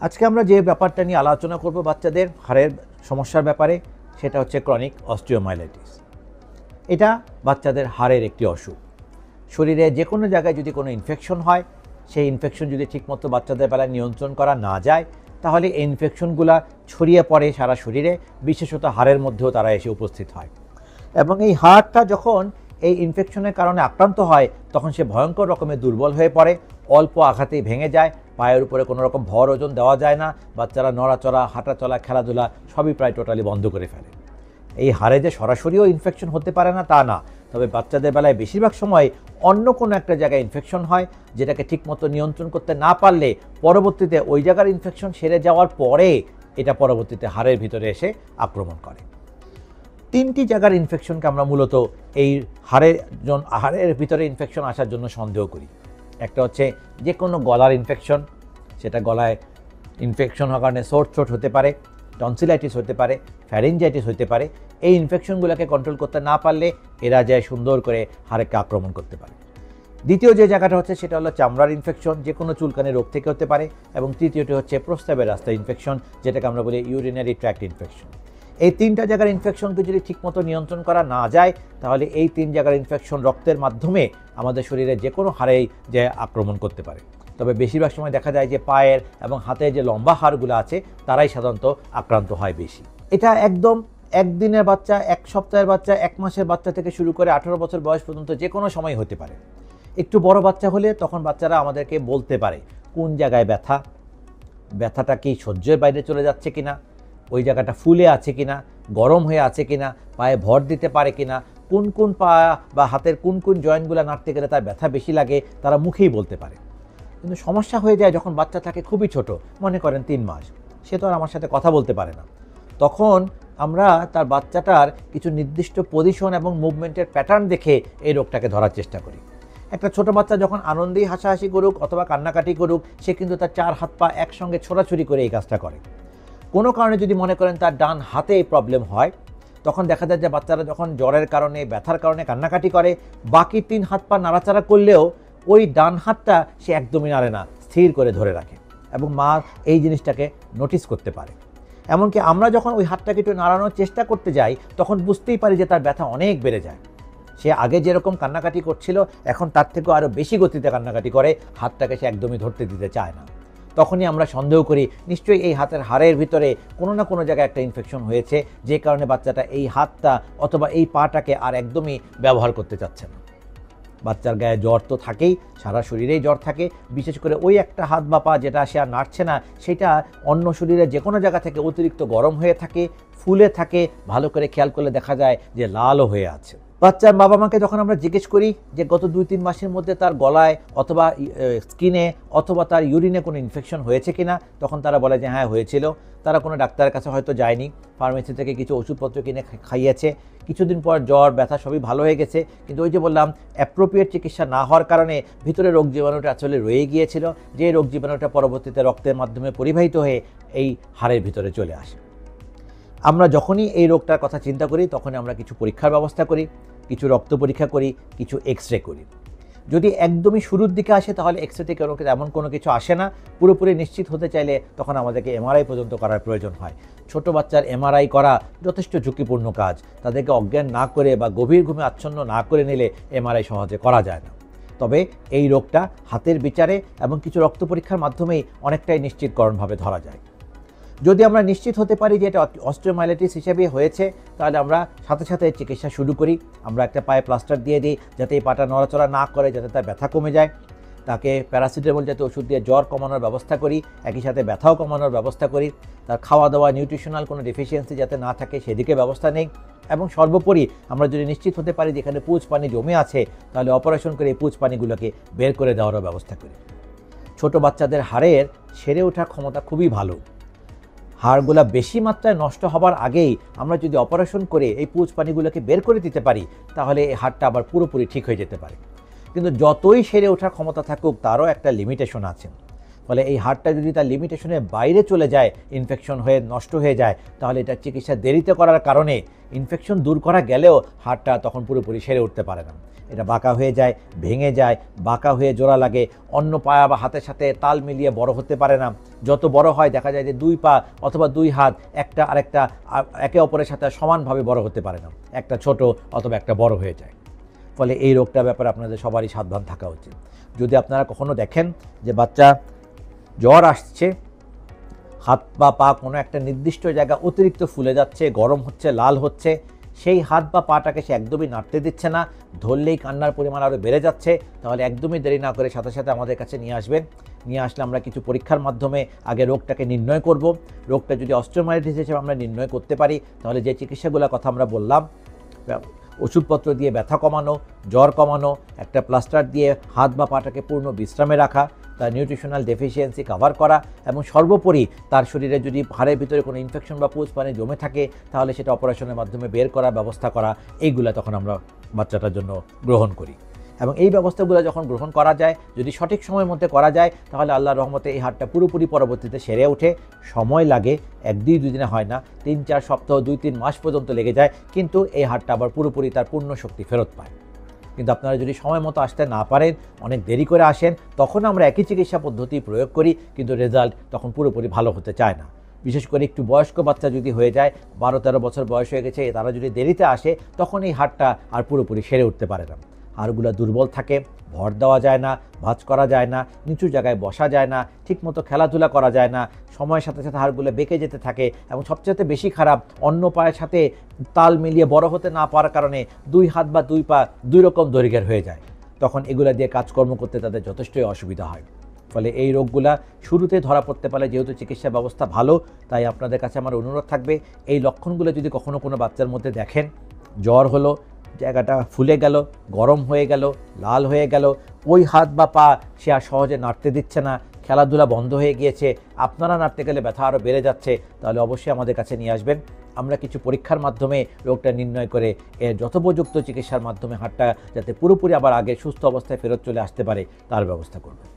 আজকে আমরা যে ব্যাপারটা নিয়ে আলোচনা করব বাচ্চাদের হাড়ের সমস্যার ব্যাপারে, সেটা হচ্ছে ক্রনিক অস্টিওমাইলাইটিস। এটা বাচ্চাদের হাড়ের একটি অসুখ। শরীরে যে কোনো জায়গায় যদি কোনো ইনফেকশন হয়, সেই ইনফেকশন যদি ঠিকমতো বাচ্চাদের বেলায় নিয়ন্ত্রণ করা না যায়, তাহলে এই ইনফেকশনগুলো ছড়িয়ে পড়ে সারা শরীরে, বিশেষত হাড়ের মধ্যেও তারা এসে উপস্থিত হয়। এবং এই হাড়টা যখন এই ইনফেকশনের কারণে আক্রান্ত হয়, তখন সে ভয়ঙ্কর রকমের দুর্বল হয়ে পড়ে, অল্প আঘাতেই ভেঙে যায়, পায়ের উপরে কোনো রকম ভর ওজন দেওয়া যায় না, বাচ্চারা নড়াচড়া, হাঁটাচলা, খেলাধুলা সবই প্রায় টোটালি বন্ধ করে ফেলে। এই হাড়ে যে সরাসরিও ইনফেকশন হতে পারে না তা না, তবে বাচ্চাদের বেলায় বেশিরভাগ সময় অন্য কোনো একটা জায়গায় ইনফেকশন হয়, যেটাকে ঠিকমতো নিয়ন্ত্রণ করতে না পারলে পরবর্তীতে ওই জায়গার ইনফেকশন সেরে যাওয়ার পরে এটা পরবর্তীতে হাড়ের ভিতরে এসে আক্রমণ করে। তিনটি জায়গার ইনফেকশনকে আমরা মূলত এই হাড়ের ভিতরে ইনফেকশন আসার জন্য সন্দেহ করি। একটা হচ্ছে যে কোনো গলার ইনফেকশন, সেটা গলায় ইনফেকশন হওয়ার কারণে সোট হতে পারে, টনসিলাইটিস হতে পারে, ফ্যারিঞ্জাইটিস হতে পারে। এই ইনফেকশনগুলোকে কন্ট্রোল করতে না পারলে এরা যায় সুন্দর করে হাড়কে আক্রমণ করতে পারে। দ্বিতীয় যে জায়গাটা হচ্ছে সেটা হলো চামড়ার ইনফেকশন, যে কোনো চুলকানি রোগ থেকে হতে পারে। এবং তৃতীয়টি হচ্ছে প্রস্রাবের রাস্তা ইনফেকশন, যেটাকে আমরা বলি ইউরিনারি ট্র্যাক্ট ইনফেকশন। এই তিনটা জায়গার ইনফেকশনকে যদি ঠিকমতো নিয়ন্ত্রণ করা না যায়, তাহলে এই তিন জায়গার ইনফেকশন রক্তের মাধ্যমে আমাদের শরীরে যে কোনো হাড়েই যে আক্রমণ করতে পারে। তবে বেশিরভাগ সময় দেখা যায় যে পায়ের এবং হাতের যে লম্বা হাড়গুলো আছে তারাই সাধারণত আক্রান্ত হয় বেশি। এটা একদম একদিনের বাচ্চা, এক সপ্তাহের বাচ্চা, এক মাসের বাচ্চা থেকে শুরু করে 18 বছর বয়স পর্যন্ত যে কোনো সময় হতে পারে। একটু বড় বাচ্চা হলে তখন বাচ্চারা আমাদেরকে বলতে পারে কোন জায়গায় ব্যথাটা কি সহ্যের বাইরে চলে যাচ্ছে কিনা, ওই জায়গাটা ফুলে আছে কিনা, গরম হয়ে আছে কিনা, পায়ে ভর দিতে পারে কিনা, কোন পা বা হাতের কোন জয়েন্টগুলো নাড়তে গেলে তার ব্যথা বেশি লাগে, তারা মুখেই বলতে পারে। কিন্তু সমস্যা হয়ে যায় যখন বাচ্চা থাকে খুবই ছোট, মনে করেন 3 মাস, সে তো আর আমার সাথে কথা বলতে পারে না। তখন আমরা তার বাচ্চাটার কিছু নির্দিষ্ট পজিশন এবং মুভমেন্টের প্যাটার্ন দেখে এই রোগটাকে ধরার চেষ্টা করি। একটা ছোট বাচ্চা যখন আনন্দেই হাসাহাসি করুক অথবা কান্নাকাটি করুক, সে কিন্তু তার 4 হাত পা একসঙ্গে ছোড়াছুড়ি করে এই কাজটা করে। কোনো কারণে যদি মনে করেন তার ডান হাতে এই প্রবলেম হয়, তখন দেখা যায় যে বাচ্চারা যখন জ্বরের কারণে, ব্যথার কারণে কান্নাকাটি করে, বাকি 3 হাত পা নাড়াচাড়া করলেও ওই ডান হাতটা সে একদমই নাড়ে না, স্থির করে ধরে রাখে এবং মা এই জিনিসটাকে নোটিস করতে পারে। এমনকি আমরা যখন ওই হাতটাকে একটু নাড়ানোর চেষ্টা করতে যাই, তখন বুঝতেই পারি যে তার ব্যথা অনেক বেড়ে যায়। সে আগে যেরকম কান্নাকাটি করছিল, এখন তার থেকেও আরও বেশি গতিতে কান্নাকাটি করে, হাতটাকে সে একদমই ধরতে দিতে চায় না। তখনই আমরা সন্দেহ করি নিশ্চয়ই এই হাতের হাড়ের ভিতরে কোনো না কোনো জায়গায় একটা ইনফেকশন হয়েছে, যে কারণে বাচ্চাটা এই হাতটা অথবা এই পাটাকে আর একদমই ব্যবহার করতে চাচ্ছে না। বাচ্চার গায়ে জ্বর তো থাকেই, সারা শরীরেই জ্বর থাকে, বিশেষ করে ওই একটা হাত বা পা যেটা সে আর নাড়ছে না, সেটা অন্য শরীরের যে কোনো জায়গা থেকে অতিরিক্ত গরম হয়ে থাকে, ফুলে থাকে, ভালো করে খেয়াল করলে দেখা যায় যে লালও হয়ে আছে। বাচ্চার বাবা মাকে যখন আমরা জিজ্ঞেস করি যে গত 2-3 মাসের মধ্যে তার গলায় অথবা স্কিনে অথবা তার ইউরিনে কোনো ইনফেকশন হয়েছে কিনা, তখন তারা বলে যে হ্যাঁ হয়েছিল। তারা কোনো ডাক্তারের কাছে হয়তো যায়নি, ফার্মেসি থেকে কিছু ওষুধপত্র কিনে খাইয়েছে, কিছুদিন পর জ্বর ব্যথা সবই ভালো হয়ে গেছে। কিন্তু ওই যে বললাম, অ্যাপ্রোপ্রিয়েট চিকিৎসা না হওয়ার কারণে ভিতরে রোগ জীবাণুটা আসলে রয়ে গিয়েছিল, যে রোগ জীবাণুটা পরবর্তীতে রক্তের মাধ্যমে পরিবাহিত হয়ে এই হাড়ের ভিতরে চলে আসে। আমরা যখনই এই রোগটার কথা চিন্তা করি, তখনই আমরা কিছু পরীক্ষার ব্যবস্থা করি, কিছু রক্ত পরীক্ষা করি, কিছু এক্সরে করি। যদি একদমই শুরুর দিকে আসে, তাহলে এক্সরে থেকে এমন কোনো কিছু আসে না। পুরোপুরি নিশ্চিত হতে চাইলে তখন আমাদেরকে এমআরআই পর্যন্ত করার প্রয়োজন হয়। ছোট বাচ্চার এমআরআই করা যথেষ্ট ঝুঁকিপূর্ণ কাজ। তাদেরকে অজ্ঞান না করে বা গভীর ঘুমে আচ্ছন্ন না করে নিলে এমআরআই সহজে করা যায় না। তবে এই রোগটা হাতের বিচারে এবং কিছু রক্ত পরীক্ষার মাধ্যমেই অনেকটাই নিশ্চিতকরণভাবে ধরা যায়। যদি আমরা নিশ্চিত হতে পারি যে এটা অস্টিওমাইলাইটিস হিসেবে হয়েছে, তাহলে আমরা সাথে সাথে চিকিৎসা শুরু করি। আমরা একটা পায়ে প্লাস্টার দিয়ে দিই, যাতে এই পাটা নড়াচড়া না করে, যাতে তার ব্যথা কমে যায়। তাকে প্যারাসিটামল জাতীয় ওষুধ দিয়ে জ্বর কমানোর ব্যবস্থা করি, একই সাথে ব্যথাও কমানোর ব্যবস্থা করি। তার খাওয়া দাওয়া, নিউট্রিশনাল কোনো ডেফিসিয়েন্সি যাতে না থাকে সেদিকে ব্যবস্থা নেই। এবং সর্বোপরি আমরা যদি নিশ্চিত হতে পারি যে এখানে পুঁজ পানি জমে আছে, তাহলে অপারেশন করে এই পুঁজ পানিগুলোকে বের করে দেওয়ারও ব্যবস্থা করি। ছোট বাচ্চাদের হাড়ের সেরে ওঠার ক্ষমতা খুবই ভালো। হাড়গুলো বেশি মাত্রায় নষ্ট হবার আগেই আমরা যদি অপারেশন করে এই পুঁজ পানিগুলোকে বের করে দিতে পারি, তাহলে এই হাড়টা আবার পুরোপুরি ঠিক হয়ে যেতে পারে। কিন্তু যতই সেরে ওঠার ক্ষমতা থাকুক, তারও একটা লিমিটেশন আছে। ফলে এই হাড়টা যদি তার লিমিটেশনের বাইরে চলে যায়, ইনফেকশন হয়ে নষ্ট হয়ে যায়, তাহলে এটা চিকিৎসা দেরিতে করার কারণে ইনফেকশন দূর করা গেলেও হাড়টা তখন পুরোপুরি সেরে উঠতে পারে না। এটা বাঁকা হয়ে যায়, ভেঙে যায়, বাঁকা হয়ে জোড়া লাগে, অন্য পায়া বা হাতের সাথে তাল মিলিয়ে বড় হতে পারে না। যত বড় হয় দেখা যায় যে 2 পা অথবা 2 হাত একটা আরেকটা একে অপরের সাথে সমানভাবে বড় হতে পারে না, একটা ছোট অথবা একটা বড় হয়ে যায়। ফলে এই রোগটার ব্যাপারে আপনাদের সবারই সাবধান থাকা উচিত। যদি আপনারা কখনো দেখেন যে বাচ্চা জ্বর আসছে, হাত বা পা কোনো একটা নির্দিষ্ট জায়গা অতিরিক্ত ফুলে যাচ্ছে, গরম হচ্ছে, লাল হচ্ছে, সেই হাত বা পাটাকে সে একদমই নাড়তে দিচ্ছে না, ধরলেই কান্নার পরিমাণ আরও বেড়ে যাচ্ছে, তাহলে একদমই দেরি না করে সাথে সাথে আমাদের কাছে নিয়ে আসবেন। নিয়ে আসলে আমরা কিছু পরীক্ষার মাধ্যমে আগে রোগটাকে নির্ণয় করব। রোগটা যদি অস্টিওমাইলাইটিস হিসেবে আমরা নির্ণয় করতে পারি, তাহলে যে চিকিৎসাগুলোর কথা আমরা বললাম, ওষুধপত্র দিয়ে ব্যথা কমানো, জ্বর কমানো, একটা প্লাস্টার দিয়ে হাত বা পাটাকে পূর্ণ বিশ্রামে রাখা, তার নিউট্রিশনাল ডেফিসিয়েন্সি কভার করা, এবং সর্বোপরি তার শরীরে যদি হাড়ের ভিতরে কোনো ইনফেকশন বা পুজ পানি জমে থাকে, তাহলে সেটা অপারেশনের মাধ্যমে বের করার ব্যবস্থা করা, এইগুলো তখন আমরা বাচ্চাটার জন্য গ্রহণ করি। এবং এই ব্যবস্থাগুলো যখন গ্রহণ করা যায়, যদি সঠিক সময়ের মধ্যে করা যায়, তাহলে আল্লাহর রহমতে এই হাড়টা পুরোপুরি পরবর্তীতে সেরে ওঠে। সময় লাগে, 1-2 দিনে হয় না, 3-4 সপ্তাহ, 2-3 মাস পর্যন্ত লেগে যায়, কিন্তু এই হাড়টা আবার পুরোপুরি তার পূর্ণ শক্তি ফেরত পায়। কিন্তু আপনারা যদি সময় মতো আসতে না পারেন, অনেক দেরি করে আসেন, তখন আমরা একই চিকিৎসা পদ্ধতি প্রয়োগ করি, কিন্তু রেজাল্ট তখন পুরোপুরি ভালো হতে চায় না। বিশেষ করে একটু বয়স্ক বাচ্চা যদি হয়ে যায়, 12-13 বছর বয়স হয়ে গেছে, তারা যদি দেরিতে আসে, তখন এই হাড়টা আর পুরোপুরি সেরে উঠতে পারে না। হাড়গুলো দুর্বল থাকে, ভর দেওয়া যায় না, ভাঁজ করা যায় না, নিচু জায়গায় বসা যায় না, ঠিকমতো খেলাধুলা করা যায় না, সময়ের সাথে সাথে হাড়গুলো বেঁকে যেতে থাকে, এবং সবচেয়ে বেশি খারাপ, অন্য পায়ের সাথে তাল মিলিয়ে বড় হতে না পারার কারণে 2 হাত বা 2 পা 2 রকম দৈর্ঘ্যের হয়ে যায়। তখন এগুলা দিয়ে কাজকর্ম করতে তাদের যথেষ্টই অসুবিধা হয়। ফলে এই রোগগুলা শুরুতে ধরা পড়তে পারে, যেহেতু চিকিৎসা ব্যবস্থা ভালো, তাই আপনাদের কাছে আমার অনুরোধ থাকবে, এই লক্ষণগুলো যদি কখনো কোনো বাচ্চার মধ্যে দেখেন, জ্বর হলো, জায়গাটা ফুলে গেল, গরম হয়ে গেল, লাল হয়ে গেল, ওই হাত বা পা সে আর সহজে নাড়তে দিচ্ছে না, খেলাধুলা বন্ধ হয়ে গিয়েছে, আপনারা নাড়তে গেলে ব্যথা আরও বেড়ে যাচ্ছে, তাহলে অবশ্যই আমাদের কাছে নিয়ে আসবেন। আমরা কিছু পরীক্ষার মাধ্যমে রোগটা নির্ণয় করে এর যথোপযুক্ত চিকিৎসার মাধ্যমে হাড়টা যাতে পুরোপুরি আবার আগে সুস্থ অবস্থায় ফেরত চলে আসতে পারে, তার ব্যবস্থা করব।